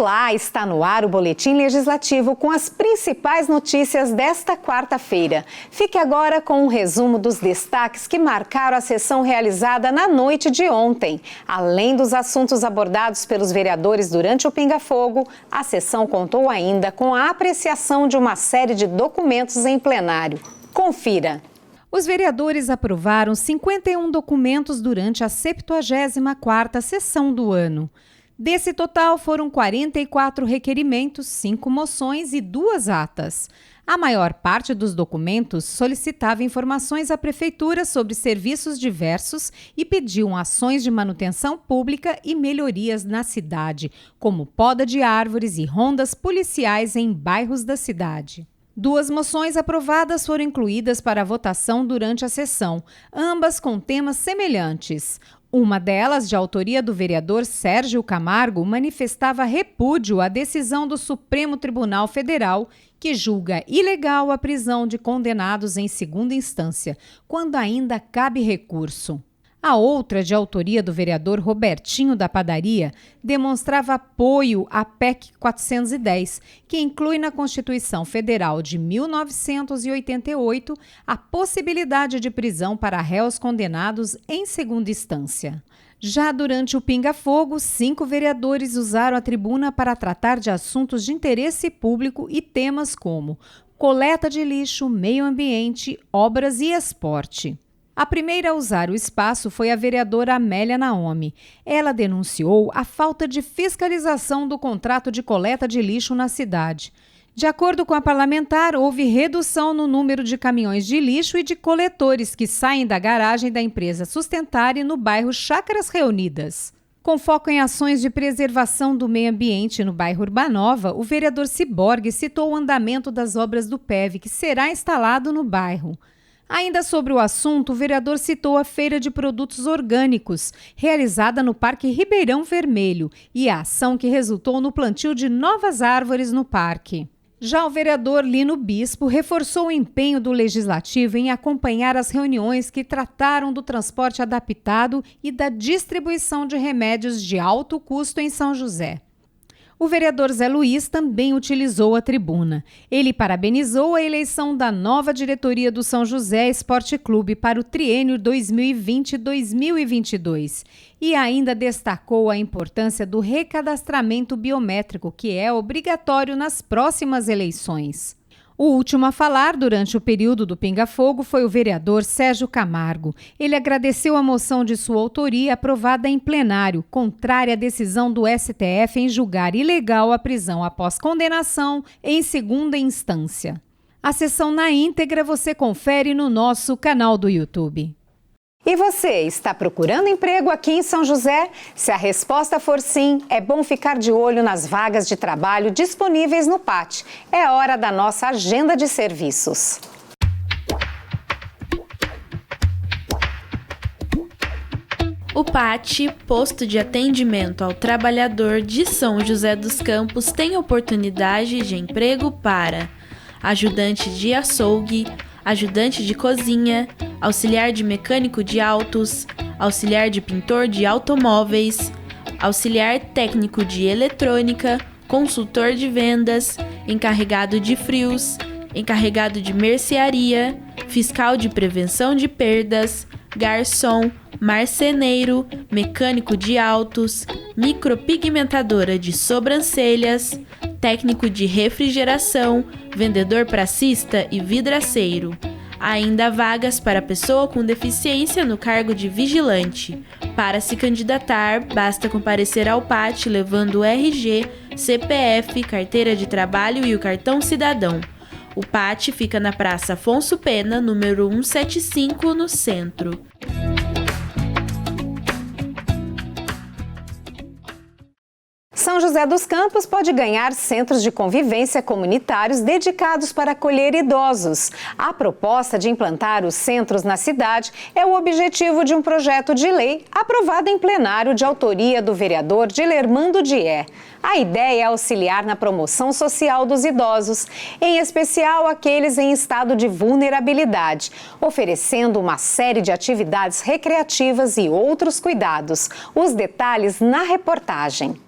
Olá, está no ar o Boletim Legislativo com as principais notícias desta quarta-feira. Fique agora com um resumo dos destaques que marcaram a sessão realizada na noite de ontem. Além dos assuntos abordados pelos vereadores durante o pinga-fogo, a sessão contou ainda com a apreciação de uma série de documentos em plenário. Confira! Os vereadores aprovaram 51 documentos durante a 74ª sessão do ano. Desse total, foram 44 requerimentos, 5 moções e 2 atas. A maior parte dos documentos solicitava informações à Prefeitura sobre serviços diversos e pediam ações de manutenção pública e melhorias na cidade, como poda de árvores e rondas policiais em bairros da cidade. 2 moções aprovadas foram incluídas para votação durante a sessão, ambas com temas semelhantes. Uma delas, de autoria do vereador Sérgio Camargo, manifestava repúdio à decisão do Supremo Tribunal Federal, que julga ilegal a prisão de condenados em segunda instância, quando ainda cabe recurso. A outra, de autoria do vereador Robertinho da Padaria, demonstrava apoio à PEC 410, que inclui na Constituição Federal de 1988 a possibilidade de prisão para réus condenados em segunda instância. Já durante o pinga-fogo, 5 vereadores usaram a tribuna para tratar de assuntos de interesse público e temas como coleta de lixo, meio ambiente, obras e esporte. A primeira a usar o espaço foi a vereadora Amélia Naomi. Ela denunciou a falta de fiscalização do contrato de coleta de lixo na cidade. De acordo com a parlamentar, houve redução no número de caminhões de lixo e de coletores que saem da garagem da empresa Sustentare no bairro Chácaras Reunidas. Com foco em ações de preservação do meio ambiente no bairro Urbanova, o vereador Ciborgue citou o andamento das obras do PEV, que será instalado no bairro. Ainda sobre o assunto, o vereador citou a Feira de Produtos Orgânicos, realizada no Parque Ribeirão Vermelho, e a ação que resultou no plantio de novas árvores no parque. Já o vereador Lino Bispo reforçou o empenho do Legislativo em acompanhar as reuniões que trataram do transporte adaptado e da distribuição de remédios de alto custo em São José. O vereador Zé Luiz também utilizou a tribuna. Ele parabenizou a eleição da nova diretoria do São José Esporte Clube para o triênio 2020-2022 e ainda destacou a importância do recadastramento biométrico, que é obrigatório nas próximas eleições. O último a falar durante o período do pinga-fogo foi o vereador Sérgio Camargo. Ele agradeceu a moção de sua autoria aprovada em plenário, contrária à decisão do STF em julgar ilegal a prisão após condenação em segunda instância. A sessão na íntegra você confere no nosso canal do YouTube. E você, está procurando emprego aqui em São José? Se a resposta for sim, é bom ficar de olho nas vagas de trabalho disponíveis no PAT. É hora da nossa agenda de serviços. O PAT, Posto de Atendimento ao Trabalhador de São José dos Campos, tem oportunidade de emprego para ajudante de açougue, ajudante de cozinha, auxiliar de mecânico de autos, auxiliar de pintor de automóveis, auxiliar técnico de eletrônica, consultor de vendas, encarregado de frios, encarregado de mercearia, fiscal de prevenção de perdas, garçom, marceneiro, mecânico de autos, micropigmentadora de sobrancelhas, técnico de refrigeração, vendedor pracista e vidraceiro. Há ainda vagas para pessoa com deficiência no cargo de vigilante. Para se candidatar, basta comparecer ao PAT levando o RG, CPF, carteira de trabalho e o cartão cidadão. O PAT fica na Praça Afonso Pena, número 175, no centro. São José dos Campos pode ganhar centros de convivência comunitários dedicados para acolher idosos. A proposta de implantar os centros na cidade é o objetivo de um projeto de lei aprovado em plenário de autoria do vereador Dilermando Dié. A ideia é auxiliar na promoção social dos idosos, em especial aqueles em estado de vulnerabilidade, oferecendo uma série de atividades recreativas e outros cuidados. Os detalhes na reportagem.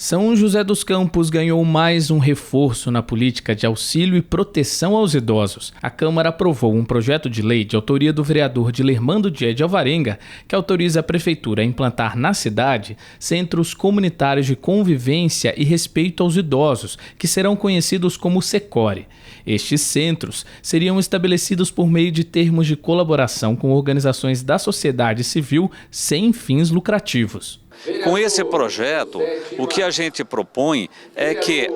São José dos Campos ganhou mais um reforço na política de auxílio e proteção aos idosos. A Câmara aprovou um projeto de lei de autoria do vereador Dilermando Dias de Alvarenga, que autoriza a Prefeitura a implantar na cidade centros comunitários de convivência e respeito aos idosos, que serão conhecidos como SECORE. Estes centros seriam estabelecidos por meio de termos de colaboração com organizações da sociedade civil sem fins lucrativos. Com esse projeto, o que a gente propõe é que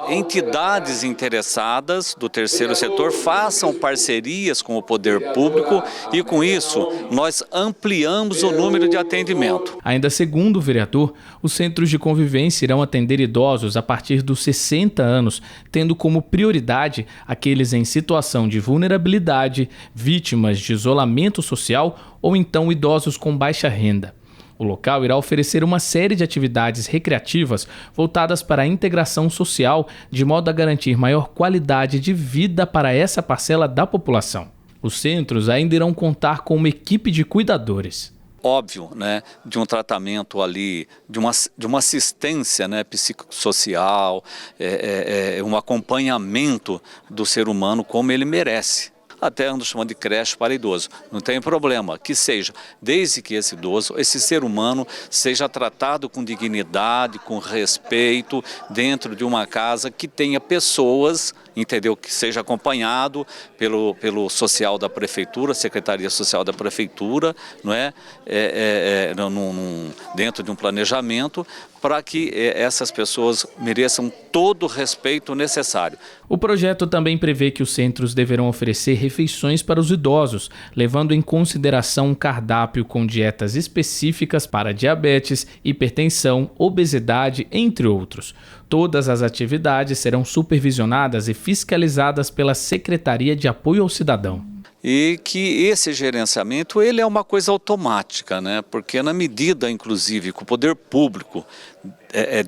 entidades interessadas do terceiro setor façam parcerias com o poder público e, com isso, nós ampliamos o número de atendimento. Ainda segundo o vereador, os centros de convivência irão atender idosos a partir dos 60 anos, tendo como prioridade aqueles em situação de vulnerabilidade, vítimas de isolamento social ou então idosos com baixa renda. O local irá oferecer uma série de atividades recreativas voltadas para a integração social, de modo a garantir maior qualidade de vida para essa parcela da população. Os centros ainda irão contar com uma equipe de cuidadores. Óbvio, né, de um tratamento ali, de uma assistência, né, psicossocial, um acompanhamento do ser humano como ele merece. Até ando chamando de creche para idoso. Não tem problema, que seja, desde que esse idoso, esse ser humano, seja tratado com dignidade, com respeito, dentro de uma casa que tenha pessoas, entendeu? Que seja acompanhado pelo social da prefeitura, Secretaria Social da Prefeitura, não é? Dentro de um planejamento, para que essas pessoas mereçam todo o respeito necessário. O projeto também prevê que os centros deverão oferecer refeições para os idosos, levando em consideração um cardápio com dietas específicas para diabetes, hipertensão, obesidade, entre outros. Todas as atividades serão supervisionadas e fiscalizadas pela Secretaria de Apoio ao Cidadão. E que esse gerenciamento ele é uma coisa automática, né? Porque na medida, inclusive, que o poder público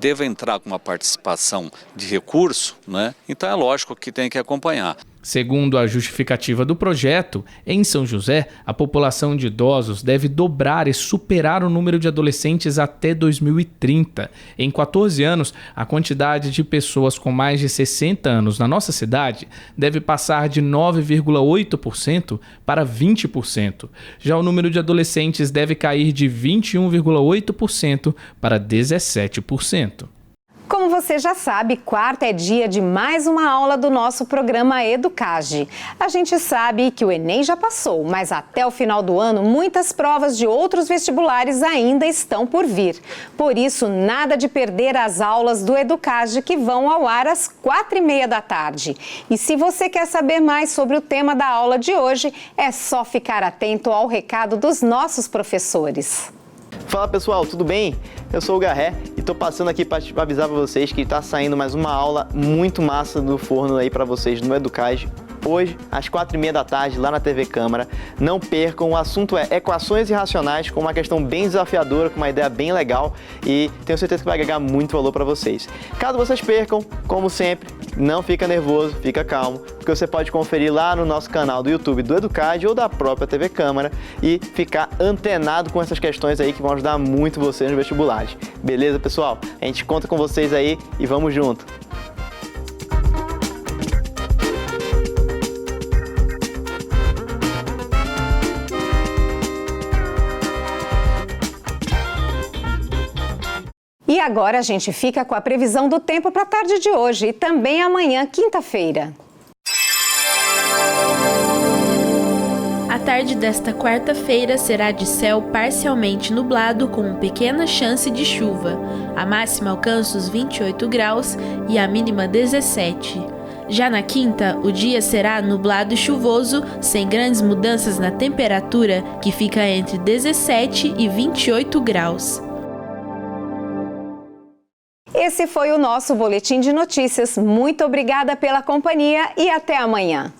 deve entrar com uma participação de recurso, né? Então é lógico que tem que acompanhar. Segundo a justificativa do projeto, em São José, a população de idosos deve dobrar e superar o número de adolescentes até 2030. Em 14 anos, a quantidade de pessoas com mais de 60 anos na nossa cidade deve passar de 9,8% para 20%. Já o número de adolescentes deve cair de 21,8% para 17%. Como você já sabe, quarta é dia de mais uma aula do nosso programa Educage. A gente sabe que o Enem já passou, mas até o final do ano, muitas provas de outros vestibulares ainda estão por vir. Por isso, nada de perder as aulas do Educage que vão ao ar às 4h30 da tarde. E se você quer saber mais sobre o tema da aula de hoje, é só ficar atento ao recado dos nossos professores. Fala pessoal, tudo bem? Eu sou o Garré e estou passando aqui para avisar para vocês que está saindo mais uma aula muito massa do forno aí para vocês no Educage. Hoje, às 4h30 da tarde, lá na TV Câmara. Não percam, o assunto é equações irracionais, com uma questão bem desafiadora, com uma ideia bem legal e tenho certeza que vai agregar muito valor para vocês. Caso vocês percam, como sempre, não fica nervoso, fica calmo, porque você pode conferir lá no nosso canal do YouTube do Educage ou da própria TV Câmara e ficar antenado com essas questões aí que vão ajudar muito vocês no vestibular. Beleza, pessoal? A gente conta com vocês aí e vamos junto! E agora a gente fica com a previsão do tempo para a tarde de hoje e também amanhã, quinta-feira. A tarde desta quarta-feira será de céu parcialmente nublado com pequena chance de chuva. A máxima alcança os 28 graus e a mínima 17. Já na quinta, o dia será nublado e chuvoso, sem grandes mudanças na temperatura, que fica entre 17 e 28 graus. Esse foi o nosso Boletim de Notícias. Muito obrigada pela companhia e até amanhã.